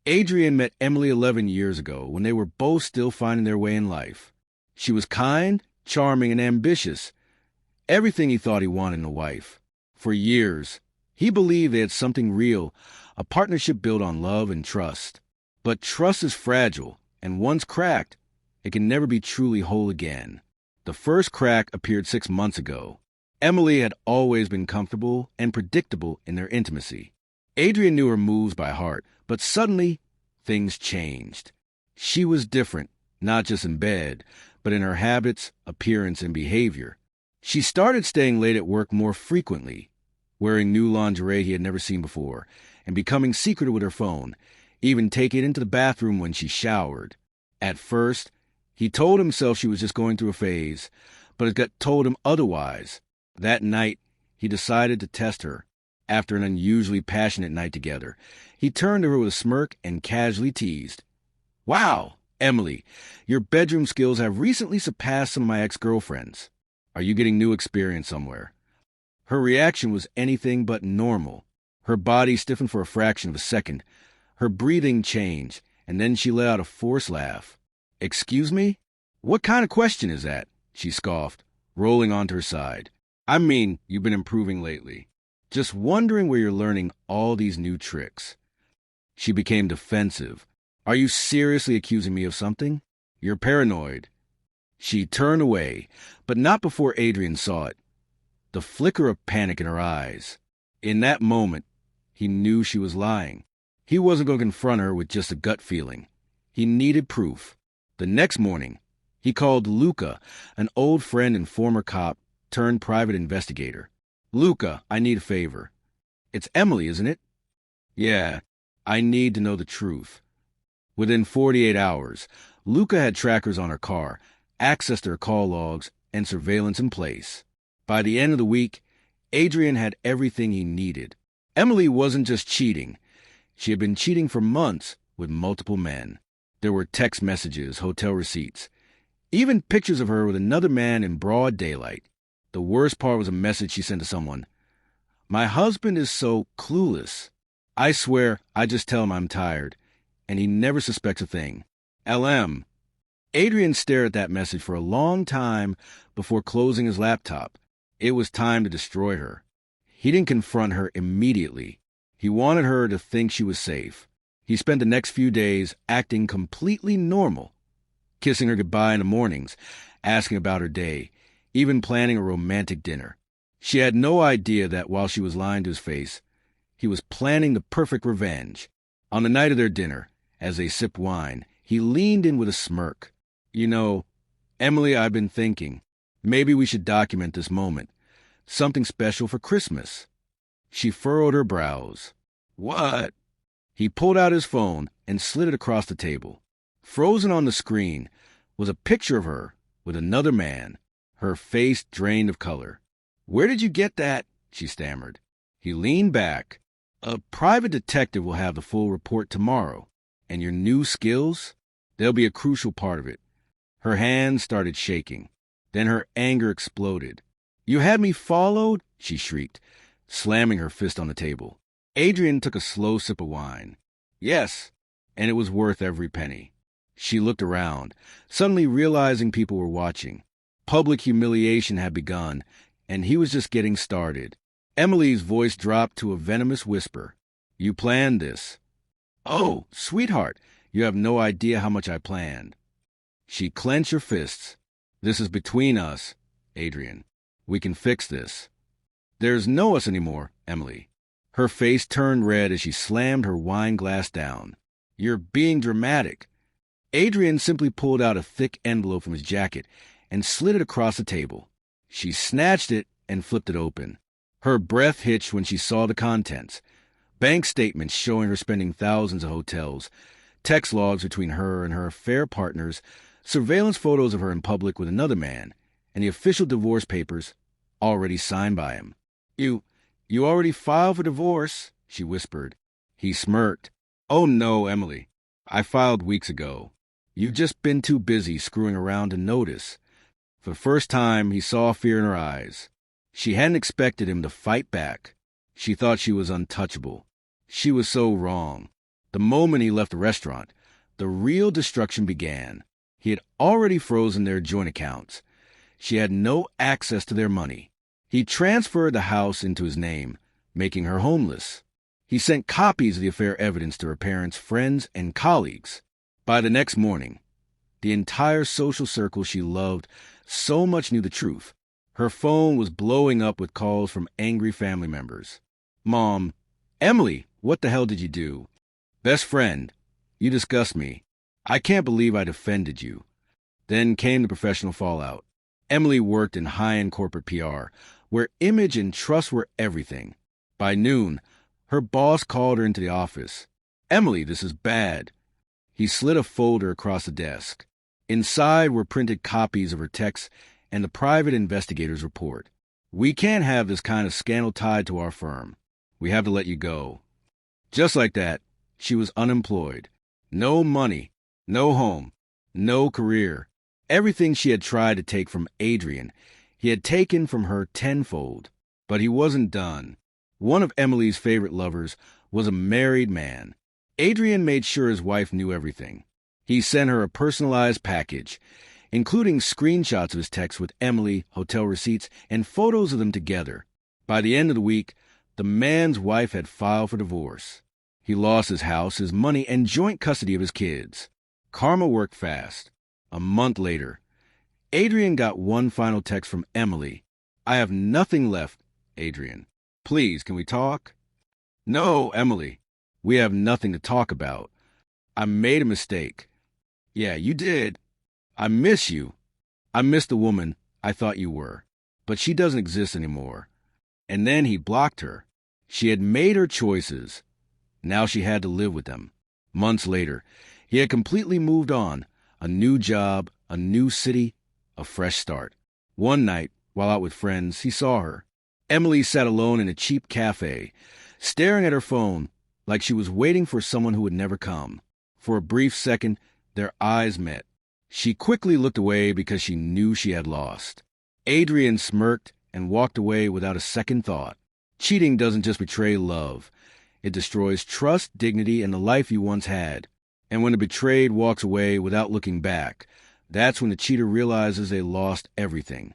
Adrian met Emily 11 years ago when they were both still finding their way in life. She was kind, charming, and ambitious. Everything he thought he wanted in a wife. For years, he believed they had something real, a partnership built on love and trust. But trust is fragile, and once cracked, it can never be truly whole again. The first crack appeared 6 months ago. Emily had always been comfortable and predictable in their intimacy. Adrian knew her moves by heart, but suddenly, things changed. She was different, not just in bed, but in her habits, appearance, and behavior. She started staying late at work more frequently, wearing new lingerie he had never seen before, and becoming secretive with her phone, even taking it into the bathroom when she showered. At first, he told himself she was just going through a phase, but it got told him otherwise. That night, he decided to test her. After an unusually passionate night together, he turned to her with a smirk and casually teased, "Wow, Emily, your bedroom skills have recently surpassed some of my ex-girlfriends. Are you getting new experience somewhere?" Her reaction was anything but normal. Her body stiffened for a fraction of a second. Her breathing changed, and then she let out a forced laugh. "Excuse me? What kind of question is that?" she scoffed, rolling onto her side. "I mean, you've been improving lately. Just wondering where you're learning all these new tricks." She became defensive. "Are you seriously accusing me of something? You're paranoid." She turned away, but not before Adrian saw it. The flicker of panic in her eyes. In that moment, he knew she was lying. He wasn't going to confront her with just a gut feeling. He needed proof. The next morning, he called Luca, an old friend and former cop turned private investigator. "Luca, I need a favor." "It's Emily, isn't it?" "Yeah, I need to know the truth." Within 48 hours, Luca had trackers on her car, access to her call logs, and surveillance in place. By the end of the week, Adrian had everything he needed. Emily wasn't just cheating. She had been cheating for months with multiple men. There were text messages, hotel receipts, even pictures of her with another man in broad daylight. The worst part was a message she sent to someone. "My husband is so clueless. I swear I just tell him I'm tired, and he never suspects a thing. LM." Adrian stared at that message for a long time before closing his laptop. It was time to destroy her. He didn't confront her immediately. He wanted her to think she was safe. He spent the next few days acting completely normal, kissing her goodbye in the mornings, asking about her day, even planning a romantic dinner. She had no idea that while she was lying to his face, he was planning the perfect revenge. On the night of their dinner, as they sipped wine, he leaned in with a smirk. "You know, Emily, I've been thinking, maybe we should document this moment. Something special for Christmas." She furrowed her brows. "What?" He pulled out his phone and slid it across the table. Frozen on the screen was a picture of her with another man, her face drained of color. "Where did you get that?" she stammered. He leaned back. "A private detective will have the full report tomorrow. And your new skills? They'll be a crucial part of it." Her hands started shaking. Then her anger exploded. "You had me followed?" she shrieked, slamming her fist on the table. Adrian took a slow sip of wine. "Yes, and it was worth every penny." She looked around, suddenly realizing people were watching. Public humiliation had begun, and he was just getting started. Emily's voice dropped to a venomous whisper. "You planned this." "Oh, sweetheart, you have no idea how much I planned." She clenched her fists. "This is between us, Adrian. We can fix this." "There's no us anymore, Emily." Her face turned red as she slammed her wine glass down. "You're being dramatic." Adrian simply pulled out a thick envelope from his jacket and slid it across the table. She snatched it and flipped it open. Her breath hitched when she saw the contents. Bank statements showing her spending thousands at hotels, text logs between her and her affair partners, surveillance photos of her in public with another man, and the official divorce papers already signed by him. You already filed for divorce," she whispered. He smirked. "Oh no, Emily. I filed weeks ago. You've just been too busy screwing around to notice." For the first time, he saw fear in her eyes. She hadn't expected him to fight back. She thought she was untouchable. She was so wrong. The moment he left the restaurant, the real destruction began. He had already frozen their joint accounts. She had no access to their money. He transferred the house into his name, making her homeless. He sent copies of the affair evidence to her parents, friends, and colleagues. By the next morning, the entire social circle she loved so much knew the truth. Her phone was blowing up with calls from angry family members. Mom, Emily, what the hell did you do? Best friend, you disgust me. I can't believe I defended you. Then came the professional fallout. Emily worked in high-end corporate PR, where image and trust were everything. By noon, her boss called her into the office. Emily, this is bad. He slid a folder across the desk. Inside were printed copies of her texts and the private investigator's report. We can't have this kind of scandal tied to our firm. We have to let you go. Just like that, she was unemployed. No money, no home, no career. Everything she had tried to take from Adrian, he had taken from her tenfold. But he wasn't done. One of Emily's favorite lovers was a married man. Adrian made sure his wife knew everything. He sent her a personalized package, including screenshots of his texts with Emily, hotel receipts, and photos of them together. By the end of the week, the man's wife had filed for divorce. He lost his house, his money, and joint custody of his kids. Karma worked fast. A month later, Adrian got one final text from Emily. I have nothing left, Adrian. Please, can we talk? No, Emily. We have nothing to talk about. I made a mistake. Yeah, you did. I miss you. I miss the woman I thought you were. But she doesn't exist anymore. And then he blocked her. She had made her choices. Now she had to live with them. Months later, he had completely moved on. A new job, a new city, a fresh start. One night, while out with friends, he saw her. Emily sat alone in a cheap cafe, staring at her phone like she was waiting for someone who would never come. For a brief second, their eyes met. She quickly looked away because she knew she had lost. Adrian smirked and walked away without a second thought. Cheating doesn't just betray love. It destroys trust, dignity, and the life you once had. And when the betrayed walks away without looking back, that's when the cheater realizes they lost everything.